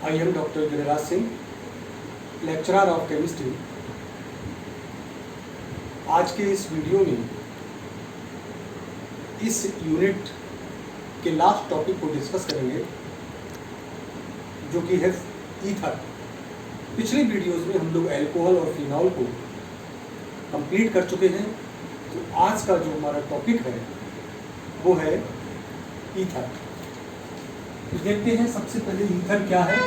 I am Dr. Giriraj Singh, lecturer of chemistry. आज के इस वीडियो में इस यूनिट के लास्ट टॉपिक को डिस्कस करेंगे, जो कि है ईथर। पिछली वीडियोस में हम लोग अल्कोहल और फिनॉल को कंप्लीट कर चुके हैं, तो आज का जो हमारा टॉपिक है वो है ईथर। तो देखते हैं सबसे पहले ईथर क्या है।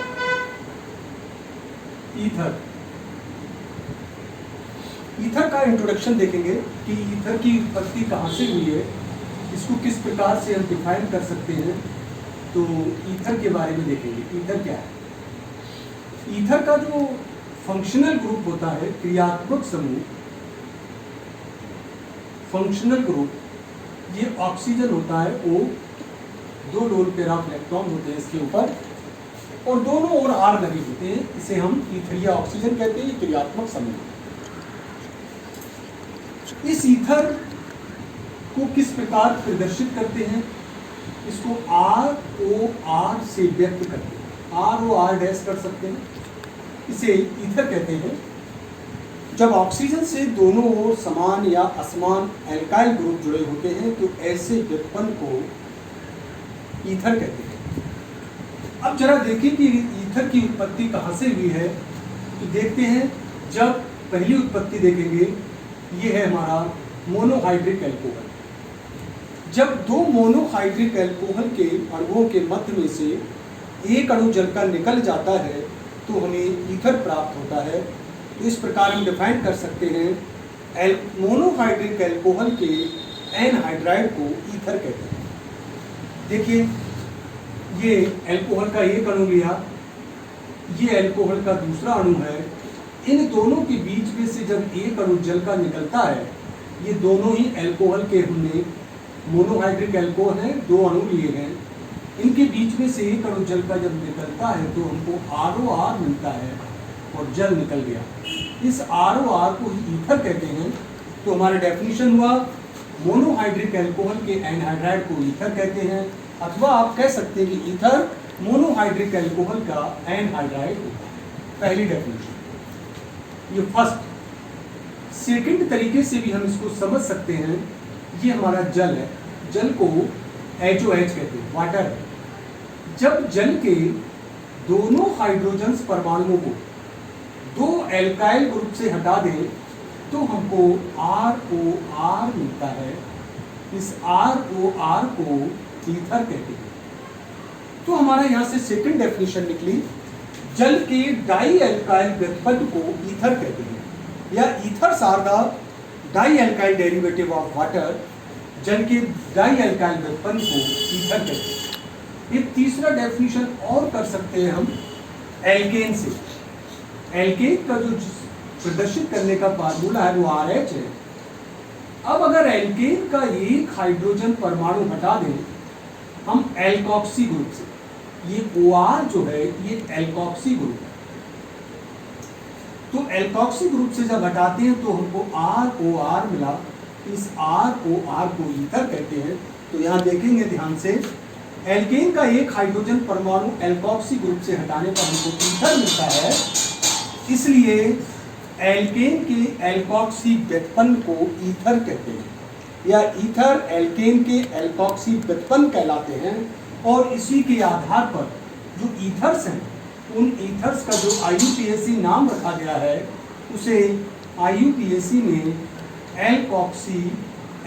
ईथर का इंट्रोडक्शन देखेंगे कि ईथर की उत्पत्ति कहाँ से हुई है, इसको किस प्रकार से हम डिफाइन कर सकते हैं। तो ईथर के बारे में देखेंगे। ईथर क्या है? ईथर का जो फंक्शनल ग्रुप होता है, क्रियात्मक समूह, फंक्शनल ग्रुप, ये ऑक्सीजन होता है। ओ, 2 लोन पेयर ऑफ इलेक्ट्रॉन होते हैं इसके ऊपर और दोनों ओर आर लगे होते हैं। इसे हम ईथरीय ऑक्सीजन कहते हैं, क्रियात्मक समूह। इस ईथर को किस प्रकार प्रदर्शित करते हैं? इसको ROR से व्यक्त करते हैं। ROR डैश कर सकते हैं, इसे ईथर कहते हैं। जब ऑक्सीजन से दोनों ओर समान या असमान एल्काइल ग्रुप जुड़े होते हैं तो ऐसे व्युत्पन्न को ईथर कहते हैं। अब जरा देखें कि ईथर की उत्पत्ति कहाँ से हुई है। तो देखते हैं, जब पहली उत्पत्ति देखेंगे, ये है हमारा मोनोहाइड्रिक एल्कोहल। जब 2 मोनोहाइड्रिक एल्कोहल के अणुओं के मध्य में से एक अणु जलकर निकल जाता है तो हमें ईथर प्राप्त होता है। तो इस प्रकार हम डिफाइन कर सकते हैं, मोनोहाइड्रिक एल्कोहल के एनहाइड्राइड को ईथर कहते हैं। देखिए, ये एल्कोहल का एक अणु लिया, ये एल्कोहल का दूसरा अणु है। इन दोनों के बीच में से जब एक अणु जल का निकलता है, ये दोनों ही एल्कोहल के, हमने मोनोहाइड्रिक एल्कोहल है, 2 अणु लिए हैं, इनके बीच में से एक अणु जल का जब निकलता है तो हमको ROR मिलता है और जल निकल गया। इस ROR को ही ईथर कहते हैं। तो हमारा डेफिनेशन हुआ, मोनोहाइड्रिक एल्कोहल के एनहाइड्राइड को ईथर कहते हैं, अथवा आप कह सकते हैं कि ईथर मोनोहाइड्रिक एल्कोहल का एनहाइड्राइड होता है। पहली डेफिनेशन ये फर्स्ट। सेकंड तरीके से भी हम इसको समझ सकते हैं, ये हमारा जल है, जल को HOH कहते हैं, वाटर। जब जल के दोनों हाइड्रोजन परमाणुओं को 2 एल्काइल ग्रुप से हटा दें तो हमको ROR मिलता है। इस ROR को ईथर कहते हैं। तो हमारा यहाँ से सेकंड डेफिनेशन निकली, जल के डाई एल्काइल व्युत्पन्न को ईथर कहते हैं, या ethers are the di alkyl derivative of water. जल के डाई एल्काइल व्युत्पन्न को ईथर कहते हैं। एक तीसरा डेफिनेशन और कर सकते हैं हम एल्केन से। एल्केन का जो प्रदर्शित करने का फार्मूला है वो RH है। अब अगर एल्केन का एक हाइड्रोजन परमाणु हटा दें हम एल्कोक्सी ग्रुप से, ये OR जो है ये एल्कोक्सी ग्रुप है। तो एल्कोक्सी ग्रुप से जब हटाते हैं तो हमको ROR मिला। इस ROR को ईथर कहते हैं। तो यहाँ देखेंगे ध्यान से, एल्केन का एक हाइड्रोजन परमाणु एल्कोक्सी ग्रुप से हटाने पर हमको ईथर मिलता है। इसलिए एल्केन के एल्कोक्सी व्युत्पन्न को ईथर कहते हैं, या ईथर एल्केन के एल्कोक्सी व्युत्पन्न कहलाते हैं। और इसी के आधार पर जो ईथर्स हैं, उन ईथर्स का जो IUPAC नाम रखा गया है, उसे IUPAC में एल्कोक्सी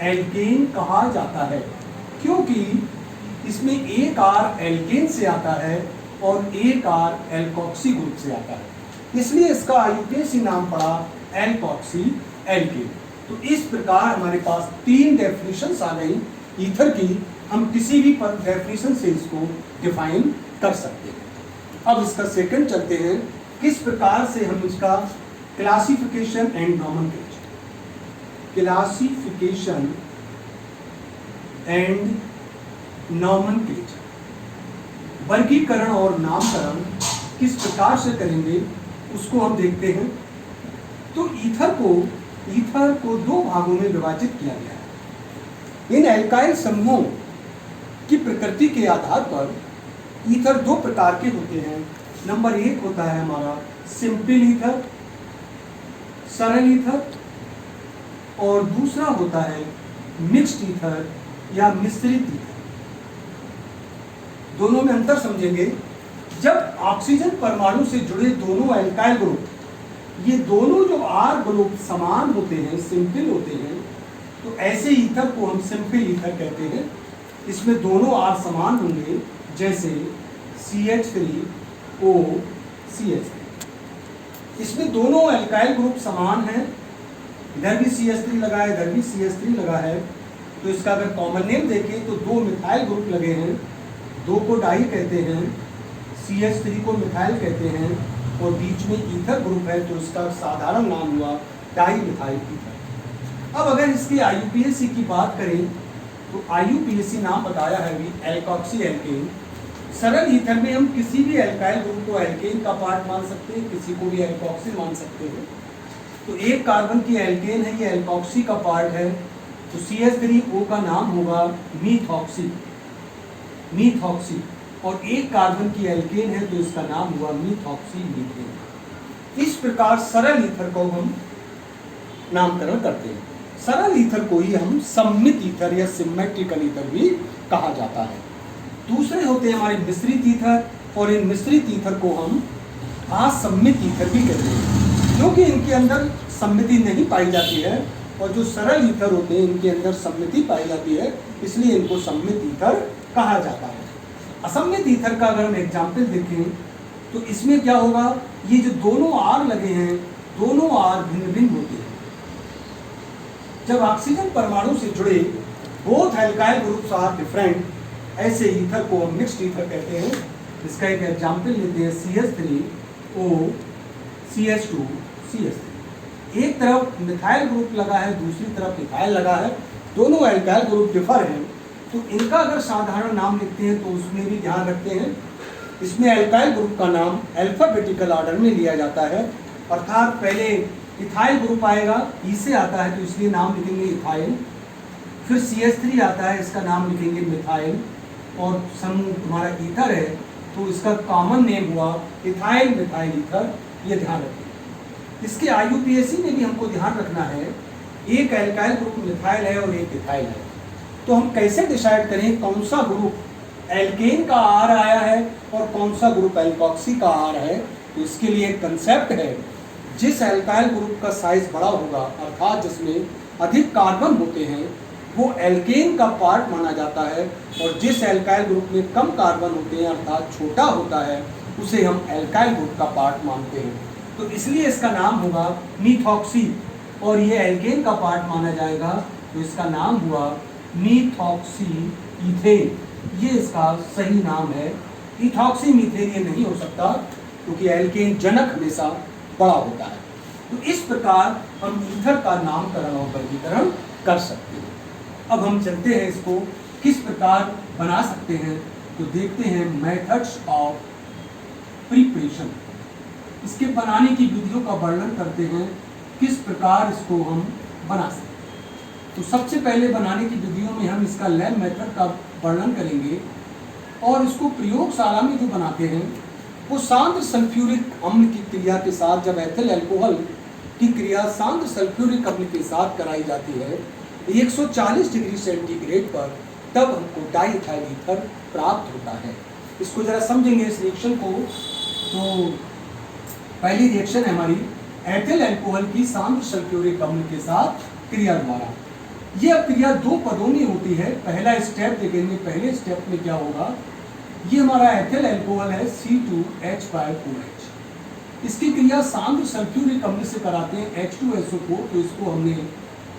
एल्केन कहा जाता है, क्योंकि इसमें एक R एल्केन से आता है और एक R एल्कोक्सी ग्रुप से आता है, इसलिए इसका IUPAC नाम पड़ा एल्कोक्सी एल्केन। तो इस प्रकार हमारे पास 3 डेफिनेशंस आ गई ईथर की। हम किसी भी डेफिनेशन से इसको डिफाइन कर सकते हैं। अब इसका सेकंड चलते हैं, किस प्रकार से हम इसका classification and nomenclature, classification and nomenclature, वर्गीकरण और नामकरण किस प्रकार से करेंगे उसको हम देखते हैं। तो ईथर को 2 भागों में विभाजित किया गया है। इन एल्काइल समूहों की प्रकृति के आधार पर ईथर 2 प्रकार के होते हैं। नंबर 1 होता है हमारा सिंपल ईथर, सरल ईथर, और दूसरा होता है मिक्स्ड ईथर या मिश्रित ईथर। दोनों में अंतर समझेंगे। जब ऑक्सीजन परमाणु से जुड़े दोनों एल्काइल ग्रुप, ये दोनों जो R ग्रुप समान होते हैं, सिंपल होते हैं, तो ऐसे ईथर को हम सिंपल ईथर कहते हैं। इसमें दोनों R समान होंगे, जैसे CH3O CH3। इसमें दोनों एल्काइल ग्रुप समान हैं, इधर भी CH3 लगा है, इधर भी CH3 लगा है, तो इसका अगर कॉमन नेम देखें तो दो मिथाइल ग्रुप लगे हैं, दो को डाई कहते हैं, CH3 को मिथाइल कहते हैं, और बीच में ईथर ग्रुप है, तो इसका साधारण नाम हुआ डाई मिथाइल ईथर। अब अगर इसकी IUPAC की बात करें तो IUPAC नाम बताया है भी, एल्कोक्सी एल्केन। सरल ईथर में हम किसी भी एल्काइल ग्रुप को एल्केन का पार्ट मान सकते हैं, किसी को भी एल्कोक्सी मान सकते हैं। तो एक कार्बन की एल्केन है, ये एल्कोक्सी का पार्ट है, तो CH3O का नाम होगा मीथॉक्सी, मीथॉक्सी। और एक कार्बन की एल्केन है, तो इसका नाम हुआ मीथॉक्सी मीथेन। इस प्रकार सरल ईथर को हम नामकरण करते हैं। सरल ईथर को ही हम सममित ईथर या सिमेट्रिकल ईथर भी कहा जाता है। दूसरे होते हैं हमारे मिश्रित ईथर, और इन मिश्रित ईथर को हम असम्मित ईथर भी कहते हैं, क्योंकि इनके अंदर सम्मिति नहीं पाई जाती है, और जो सरल ईथर होते हैं इनके अंदर सम्मिति पाई जाती है, इसलिए इनको सम्मित ईथर कहा जाता है। असम्मित ईथर का अगर हम एग्जाम्पल देखें तो इसमें क्या होगा, ये जो दोनों R लगे हैं, दोनों R भिन्न भिन्न होते हैं। जब ऑक्सीजन परमाणु से जुड़े both alkyl groups are different, ऐसे ईथर को हम मिक्स्ड ईथर कहते हैं। इसका एक एग्जाम्पल लेते हैं, CH3O CH2 CH3। एक तरफ मिथाइल ग्रुप लगा है, दूसरी तरफ इथाइल लगा है, दोनों एल्काइल ग्रुप डिफर हैं, तो इनका अगर साधारण नाम लिखते हैं तो उसमें भी ध्यान रखते हैं। इसमें एल्काइल ग्रुप का नाम अल्फाबेटिकल ऑर्डर में लिया जाता है, अर्थात पहले इथाइल ग्रुप आएगा, ई से आता है तो इसलिए नाम लिखेंगे इथाइल, फिर CH3 आता है, इसका नाम लिखेंगे मिथाइल, और समूह हमारा ईथर है तो इसका कॉमन नेम हुआ इथाइल मिथाइल ईथर। ये ध्यान रखें। इसके IUPAC में भी हमको ध्यान रखना है, एक एल्काइल ग्रुप मिथाइल है और एक इथाइल है, तो हम कैसे डिसाइड करें कौन सा ग्रुप एल्केन का R आया है और कौन सा ग्रुप एल्कोक्सी का R है। तो इसके लिए एक कंसेप्ट है, जिस एल्काइल ग्रुप का साइज बड़ा होगा, अर्थात जिसमें अधिक कार्बन होते हैं, वो एल्केन का पार्ट माना जाता है, और जिस एल्काइल ग्रुप में कम कार्बन होते हैं, अर्थात छोटा होता है, उसे हम एल्काइल ग्रुप का पार्ट मानते हैं। तो इसलिए इसका नाम होगा मीथॉक्सी, और ये एल्केन का पार्ट माना जाएगा, तो इसका नाम हुआ मीथॉक्सी ईथेन। ये इसका सही नाम है। इथॉक्सी मीथेन ये नहीं हो सकता, क्योंकि एल्केन जनक हमेशा बड़ा होता है। तो इस प्रकार हम ईथर का नामकरण और वर्गीकरण कर सकते हैं। अब हम चलते हैं इसको किस प्रकार बना सकते हैं, तो देखते हैं मेथड्स ऑफ प्रिपरेशन। इसके बनाने की विधियों का वर्णन करते हैं, किस प्रकार इसको हम बना सकते हैं। तो सबसे पहले बनाने की विधियों में हम इसका लैब मेथड का वर्णन करेंगे, और इसको प्रयोगशाला में जो बनाते हैं वो सांद्र सल्फ्यूरिक अम्ल की क्रिया के साथ, जब एथिल अल्कोहल की क्रिया सांद्र सल्फ्यूरिक अम्ल के साथ कराई जाती है 140 डिग्री सेंटीग्रेड पर, तब हमको डाईइथाइल ईथर प्राप्त होता है। इसको जरा समझेंगे इस रिएक्शन को। तो पहली रिएक्शन है हमारी एथिल अल्कोहल की सांद्र सल्फ्यूरिक अम्ल के साथ क्रिया द्वारा। ये अब क्रिया दो पदों में होती है। पहला स्टेप देखेंगे, पहले स्टेप में क्या होगा, ये हमारा एथिल अल्कोहल है C2H5OH। इसकी क्रिया सांद्र सल्फ्यूरिक अम्ल से कराते हैं H2SO4, तो इसको हमने,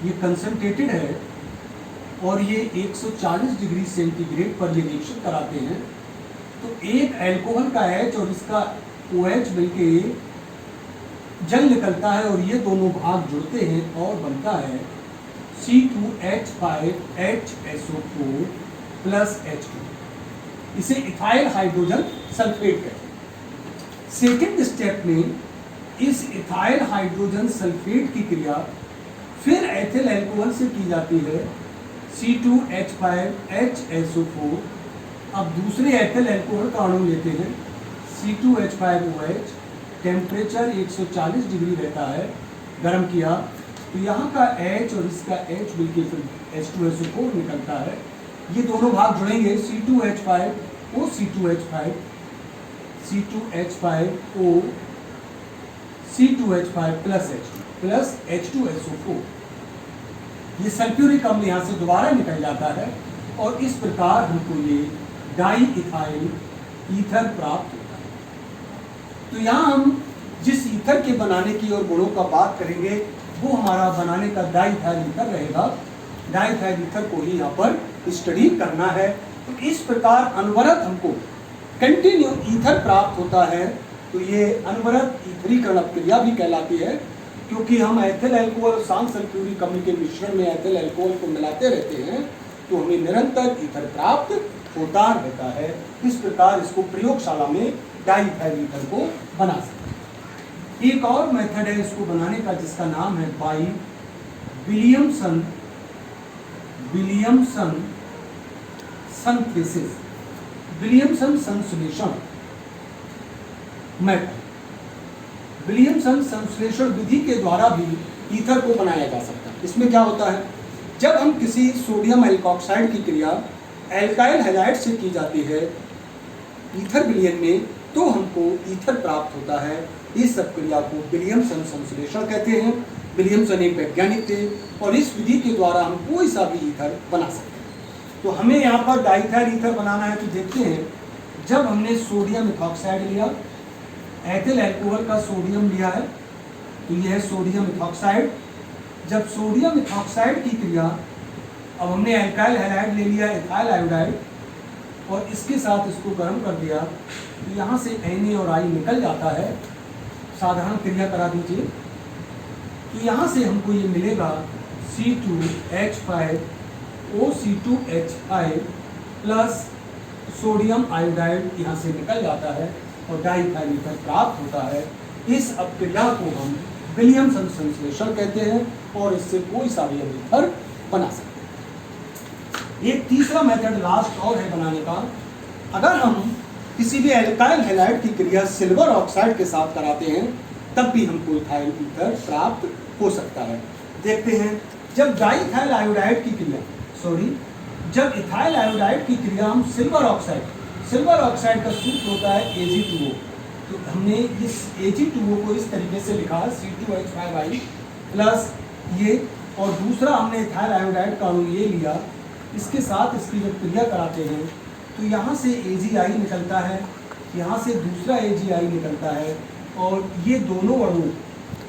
ये कंसंट्रेटेड है और ये 140 डिग्री सेंटीग्रेड पर ये रिएक्शन कराते हैं। तो एक अल्कोहल का H और इसका OH मिलके जल निकलता है, और ये दोनों भाग जुड़ते हैं और बनता है C2H5HSO4 प्लस H2। इसे इथाइल हाइड्रोजन सल्फेट कहते हैं। सेकेंड स्टेप में इस इथाइल हाइड्रोजन सल्फेट की क्रिया फिर एथिल अल्कोहल से की जाती है C2H5HSO4। अब दूसरे एथिल अल्कोहल का अणु लेते हैं C2H5OH, टेम्परेचर 140 डिग्री रहता है, गर्म किया तो यहाँ का H और इसका H मिलके फिर H2SO4 निकलता है। ये दोनों भाग जुड़ेंगे, C2H5O C2H5 C2H5O C2H5 plus H2SO4। ये सल्फ्यूरिक अम्ल यहाँ से दोबारा निकल जाता है और इस प्रकार हमको ये डाई इथाइल ईथर प्राप्त होता है। तो यहाँ हम जिस ईथर के बनाने की और गुणों का बात करेंगे वो हमारा बनाने का डाई इथाइल ईथर रहेगा। डाई इथाइल ईथर को ही यहाँ पर स्टडी करना है। तो इस प्रकार अनवरत हमको कंटिन्यू ईथर प्राप्त होता है। तो ये अनवरत ईथरीकरण अपक्रिया भी कहलाती है, क्योंकि हम एथिल अल्कोहल और शांत सल्फ्यूरिक अम्ल के मिश्रण में एथिल अल्कोहल को मिलाते रहते हैं तो हमें निरंतर ईथर प्राप्त होता रहता है। इस प्रकार इसको प्रयोगशाला में डाई इथाइल ईथर को बना सकते हैं। एक और मेथड है इसको बनाने का जिसका नाम है बाई विलियमसन संश्लेषण, विलियमसन संश्लेषण मेथड। विलियमसन संश्लेषण विधि के द्वारा भी ईथर को बनाया जा सकता है। इसमें क्या होता है, जब हम किसी सोडियम एल्कोक्साइड की क्रिया एल्काइल हैलाइड से की जाती है ईथर विलयन में, तो हमको ईथर प्राप्त होता है। इस सब क्रिया को विलियमसन संश्लेषण कहते हैं। विलियमसन एक वैज्ञानिक थे और इस विधि के द्वारा हम कोई सा भी ईथर बना सकते हैं। तो हमें यहाँ पर डाइथाइल ईथर बनाना है। तो देखते हैं, जब हमने सोडियम इथॉक्साइड लिया, एथिल अल्कोहल का सोडियम लिया है, तो यह है सोडियम इथॉक्साइड। जब सोडियम इथॉक्साइड की क्रिया, अब हमने एल्काइल हैलाइड ले लिया इथाइल आयोडाइड और इसके साथ इसको गर्म कर दिया, तो यहाँ से Na और I निकल जाता है। साधारण क्रिया करा दीजिए, तो यहाँ से हमको ये मिलेगा C2H5O C2H5 plus sodium iodide यहाँ से निकल जाता है और डाइथाइल ईथर प्राप्त होता है। इस अपक्रिया को हम विलियमसन संश्लेषण कहते हैं और इससे कोई सा भी हम ईथर बना सकते हैं। एक तीसरा मेथड लास्ट और है बनाने का। अगर हम किसी भी एल्काइल हैलाइड की क्रिया सिल्वर ऑक्साइड के साथ कराते हैं तब भी हमको इथाइल ईथर प्राप्त हो सकता है। देखते हैं, जब डाइथाइल आयोडाइड की क्रिया जब इथाइल आयोडाइड की क्रिया हम सिल्वर ऑक्साइड का सूत्र होता है Ag2O। तो हमने इस Ag2O को इस तरीके से लिखा C2H5I प्लस ये, और दूसरा हमने इथाइल आयोडाइड का अणु ये लिया, इसके साथ इसकी जब क्रिया कराते हैं तो यहाँ से AgI निकलता है, यहाँ से दूसरा AgI निकलता है और ये दोनों अणु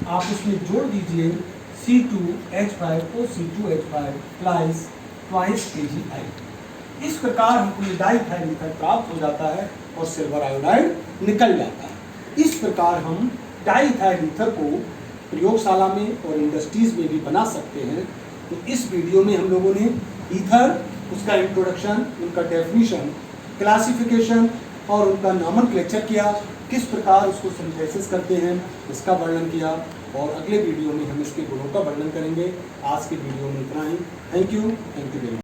आप इसमें जोड़ दीजिए C2H5O C2H5 plus twice AgI। इस प्रकार हमको ये डाइथाइल ईथर प्राप्त हो जाता है और सिल्वर आयोडाइड निकल जाता है। इस प्रकार हम डाइथाइल ईथर को प्रयोगशाला में और इंडस्ट्रीज में भी बना सकते हैं। तो इस वीडियो में हम लोगों ने ईथर, उसका इंट्रोडक्शन, उनका डेफिनेशन, क्लासिफिकेशन और उनका नॉमेनक्लेचर किया, किस प्रकार उसको सिंथेसिस करते हैं इसका वर्णन किया, और अगले वीडियो में हम इसके गुणों का वर्णन करेंगे। आज के वीडियो में इतना ही। Thank you very much.